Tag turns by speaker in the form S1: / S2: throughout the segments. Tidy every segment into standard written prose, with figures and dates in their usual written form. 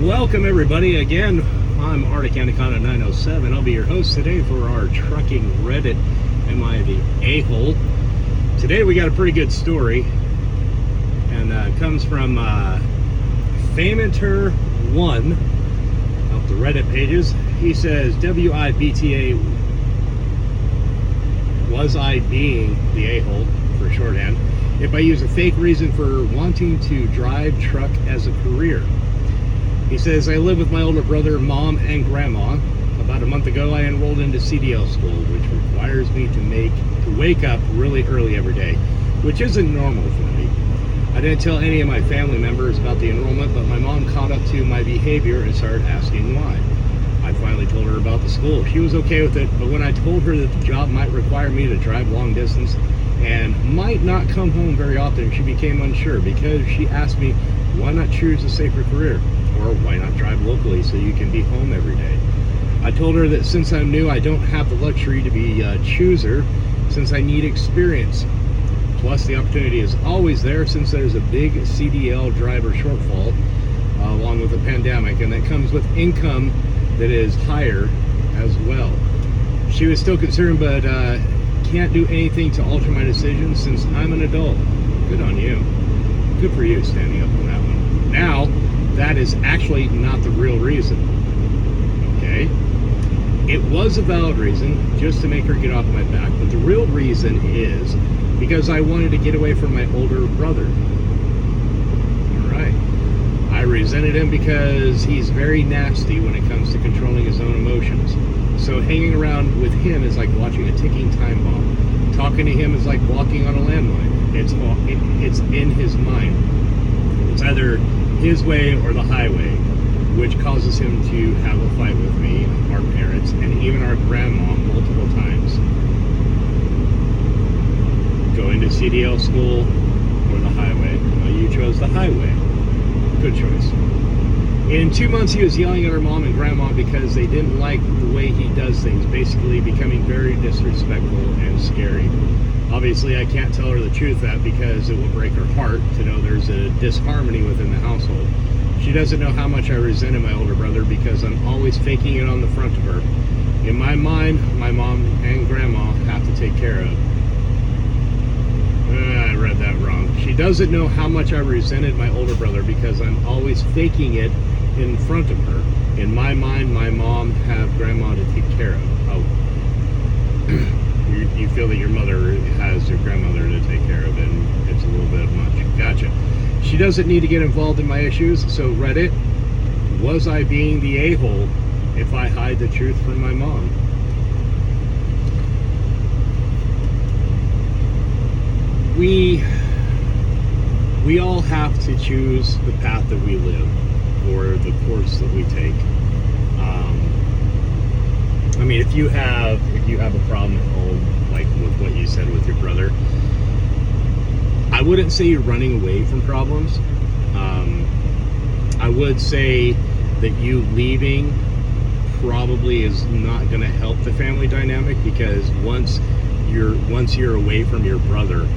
S1: Welcome everybody again. I'm Arctic Anaconda 907. I'll be your host today for our trucking Reddit. Am I the a-hole? Today we got a pretty good story, and it comes from Famenter1 of the Reddit pages. He says, WIBTA, was I being the a-hole for shorthand if I use a fake reason for wanting to drive truck as a career? He says, I live with my older brother, mom, and grandma. About a month ago, I enrolled into CDL school, which requires me to wake up really early every day, which isn't normal for me. I didn't tell any of my family members about the enrollment, but my mom caught up to my behavior and started asking why. I finally told her about the school. She was okay with it, but when I told her that the job might require me to drive long distance and might not come home very often, she became unsure because she asked me, why not choose a safer career? Or why not drive locally so you can be home every day? I told her that since I'm new, I don't have the luxury to be a chooser since I need experience. Plus, the opportunity is always there since there's a big CDL driver shortfall along with the pandemic, and that comes with income that is higher as well. She was still concerned, but can't do anything to alter my decision since I'm an adult. Good on you. Good for you standing up on that one. Now, that is actually not the real reason, okay? It was a valid reason just to make her get off my back, but the real reason is because I wanted to get away from my older brother. All right. I resented him because he's very nasty when it comes to controlling his own emotions. So hanging around with him is like watching a ticking time bomb. Talking to him is like walking on a landmine. It's in his mind. It's either his way or the highway, which causes him to have a fight with me, our parents, and even our grandma multiple times. Going to CDL school or the highway? Well, you chose the highway. Good choice. In 2 months, he was yelling at our mom and grandma because they didn't like the way he does things, basically becoming very disrespectful and scary. Obviously, I can't tell her the truth that because it will break her heart to know there's a disharmony within the household. She doesn't know how much I resented my older brother because I'm always faking it on the front of her. In my mind, my mom and grandma have to take care of. I read that wrong. She doesn't know how much I resented my older brother because I'm always faking it in front of her. In my mind, my mom have grandma to take care of. Oh. You feel that your mother has your grandmother to take care of, and it's a little bit much. Gotcha. She doesn't need to get involved in my issues, so Reddit, was I being the a-hole if I hide the truth from my mom? We all have to choose the path that we live or the course that we take. I mean, if you have a problem at home, like with what you said with your brother, I wouldn't say you're running away from problems. I would say that you leaving probably is not going to help the family dynamic, because once you're away from your brother,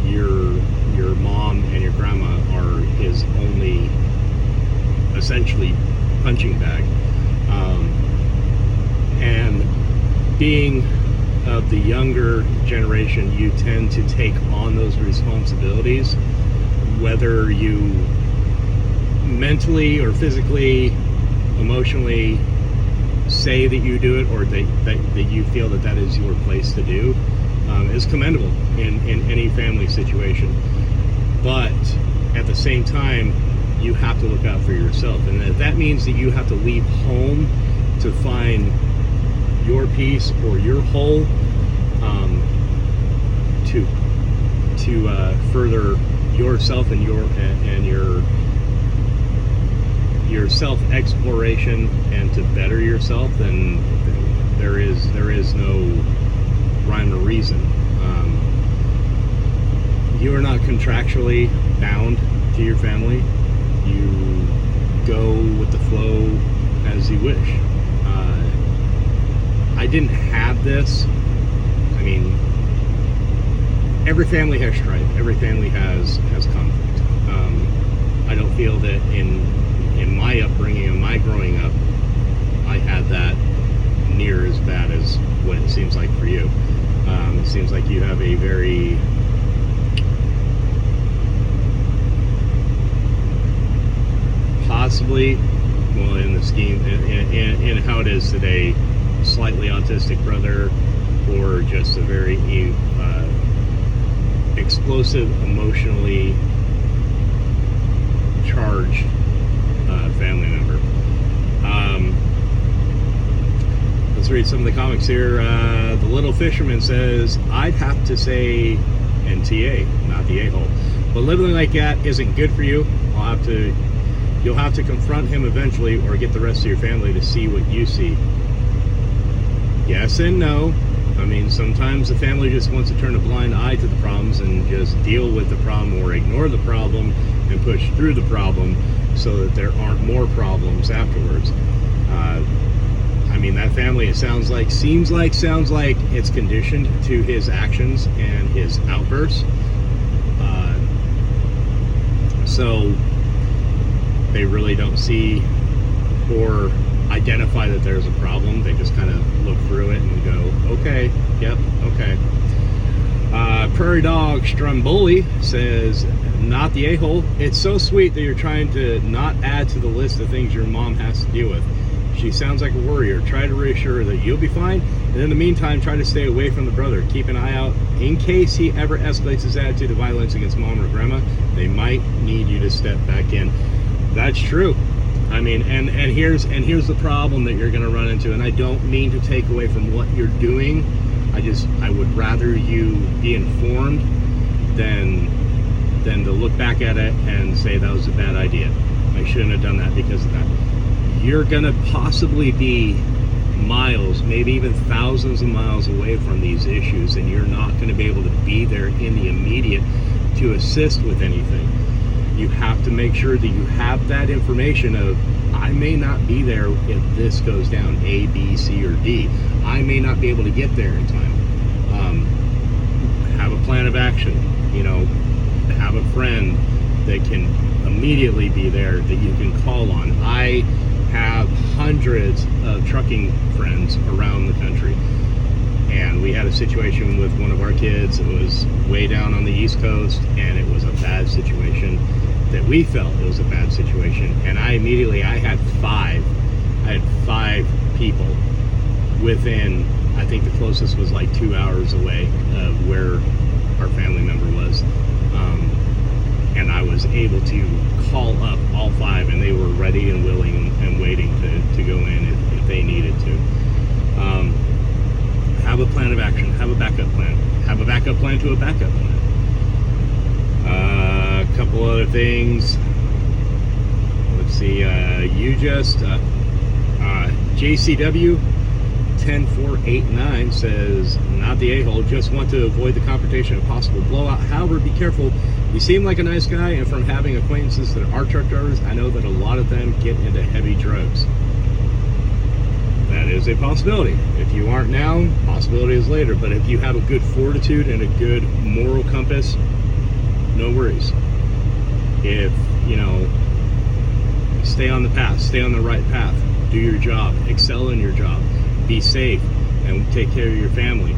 S1: your mom and your grandma are his only essentially punching bag. And being of the younger generation, you tend to take on those responsibilities, whether you mentally or physically, emotionally say that you do it, or that you feel that is your place to do, is commendable in any family situation. But at the same time, you have to look out for yourself, and that means that you have to leave home to find your peace or your whole, to further yourself and your self exploration, and to better yourself. Then there is no rhyme or reason. You are not contractually bound to your family. You go with the flow as you wish. I didn't have this. I mean, every family has strife. Every family has conflict. I don't feel that in my upbringing growing up, I had that near as bad as what it seems like for you. It seems like you have a very possibly, well, in the scheme, in how it is today, slightly autistic brother, or just a very explosive, emotionally charged family member. Let's read some of the comments here. The Little Fisherman says, I'd have to say NTA, not the a-hole. But living like that isn't good for you. You'll have to confront him eventually, or get the rest of your family to see what you see. Yes and no. I mean, sometimes the family just wants to turn a blind eye to the problems and just deal with the problem, or ignore the problem and push through the problem so that there aren't more problems afterwards. I mean, that family, it sounds like it's conditioned to his actions and his outbursts. So they really don't see or identify that there's a problem. They just kind of look through it and go, okay, yep, okay. Prairie Dog Stromboli says, not the a-hole. It's so sweet that you're trying to not add to the list of things your mom has to deal with. She sounds like a warrior. Try to reassure her that you'll be fine, and in the meantime, try to stay away from the brother. Keep an eye out in case he ever escalates his attitude of violence against mom or grandma. They might need you to step back in. That's true. I mean, and here's the problem that you're going to run into, and I don't mean to take away from what you're doing. I would rather you be informed than to look back at it and say that was a bad idea. I shouldn't have done that because of that. You're going to possibly be miles, maybe even thousands of miles away from these issues, and you're not going to be able to be there in the immediate to assist with anything. You have to make sure that you have that information of, I may not be there if this goes down, A, B, C, or D. I may not be able to get there in time. Have a plan of action. Have a friend that can immediately be there that you can call on. I have hundreds of trucking friends around the country, and we had a situation with one of our kids. It was way down on the East Coast, and it was a bad situation that we felt it was a bad situation. And I had five people within, I think the closest was like 2 hours away of where our family member was. And I was able to call up all five, and they were ready and willing and waiting to go in if they needed to. Have a plan of action. Have a backup plan. Have a backup plan to a backup plan. A couple other things. Let's see. JCW 10489 says, not the a-hole, just want to avoid the confrontation of possible blowout. However, be careful. You seem like a nice guy, and from having acquaintances that are truck drivers, I know that a lot of them get into heavy drugs. That is a possibility. If you aren't now, possibility is later. But if you have a good fortitude and a good moral compass, no worries. If, stay on the path, stay on the right path, do your job, excel in your job, be safe, and take care of your family.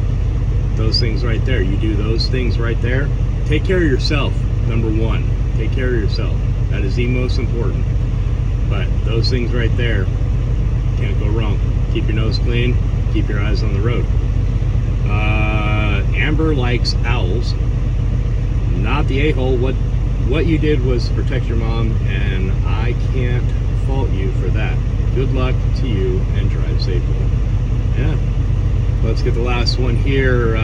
S1: Those things right there, you do those things right there. Take care of yourself, number one. Take care of yourself. That is the most important. But those things right there, can't go wrong. Keep your nose clean, keep your eyes on the road. Amber likes owls. Not the a-hole. What you did was protect your mom, and I can't fault you for that. Good luck to you, and drive safely. Yeah. Let's get the last one here.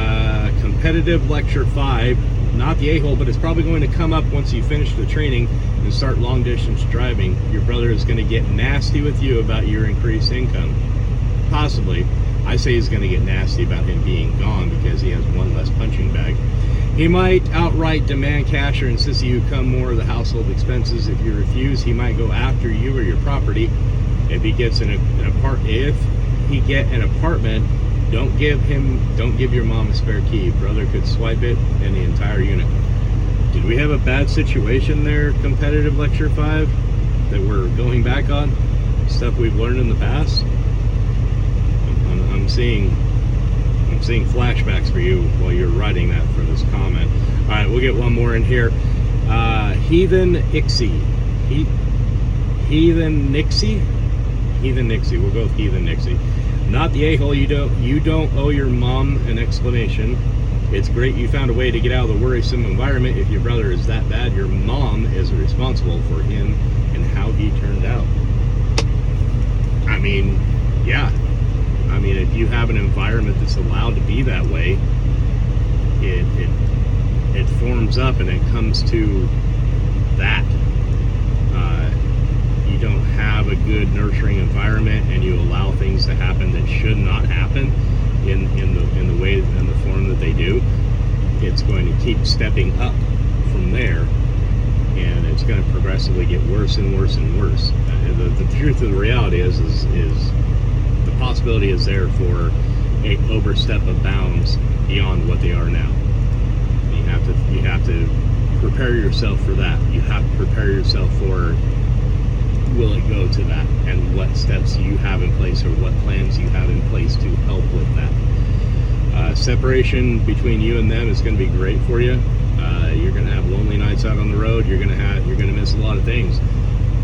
S1: Competitive Lecture 5. Not the a-hole, but it's probably going to come up once you finish the training and start long distance driving. Your brother is going to get nasty with you about your increased income. Possibly. I say he's going to get nasty about him being gone because he has one less punching bag. He might outright demand cash or insist you come more of the household expenses. If you refuse, he might go after you or your property. If he gets an apartment, don't give your mom a spare key. Brother could swipe it and the entire unit. Did we have a bad situation there, Competitive Lecture 5, that we're going back on? stuff we've learned in the past, I'm seeing flashbacks for you while you're writing that for this comment. All right, we'll get one more in here. Heathen Nixie. Heathen Nixie. We'll go with Heathen Nixie. Not the a-hole. You don't owe your mom an explanation. It's great you found a way to get out of the worrisome environment. If your brother is that bad, your mom is responsible for him and how he turned out. I mean, yeah. I mean, if you have an environment that's allowed to be that way, it forms up and it comes to that. You don't have a good nurturing environment, and you allow things to happen that should not happen in the way and the form that they do. It's going to keep stepping up from there, and it's going to progressively get worse and worse and worse. The truth of the reality is the possibility is there for a overstep of bounds beyond what they are now. You have to prepare yourself for that. You have to prepare yourself for, will it go to that, and what steps you have in place or what plans you have in place to help with that. Separation between you and them is going to be great for you. You're going to have lonely nights out on the road. You're going to miss a lot of things,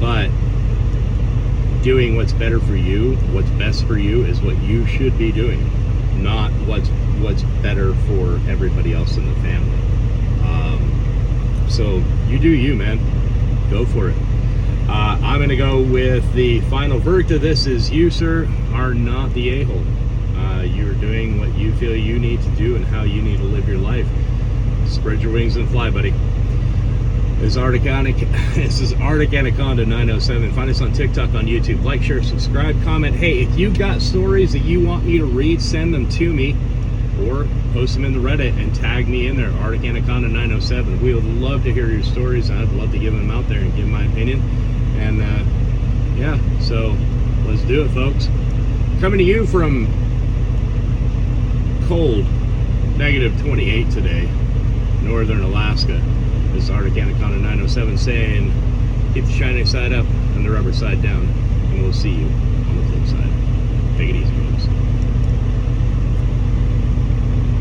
S1: but doing what's better for you, what's best for you, is what you should be doing, not what's better for everybody else in the family. So you do you, man. Go for it. I'm going to go with the final verdict of this is you, sir, are not the a-hole. You're doing what you feel you need to do and how you need to live your life. Spread your wings and fly, buddy. This is Arctic Anaconda 907. Find us on TikTok, on YouTube. Like, share, subscribe, comment. Hey, if you've got stories that you want me to read, send them to me, or post them in the Reddit and tag me in there, Arctic Anaconda 907. We would love to hear your stories. I'd love to give them out there and give my opinion. And yeah, so let's do it, folks. Coming to you from cold, -28 today, northern Alaska. This is Arctic Anaconda 907 saying, keep the shiny side up and the rubber side down, and we'll see you on the flip side. Take it easy, folks.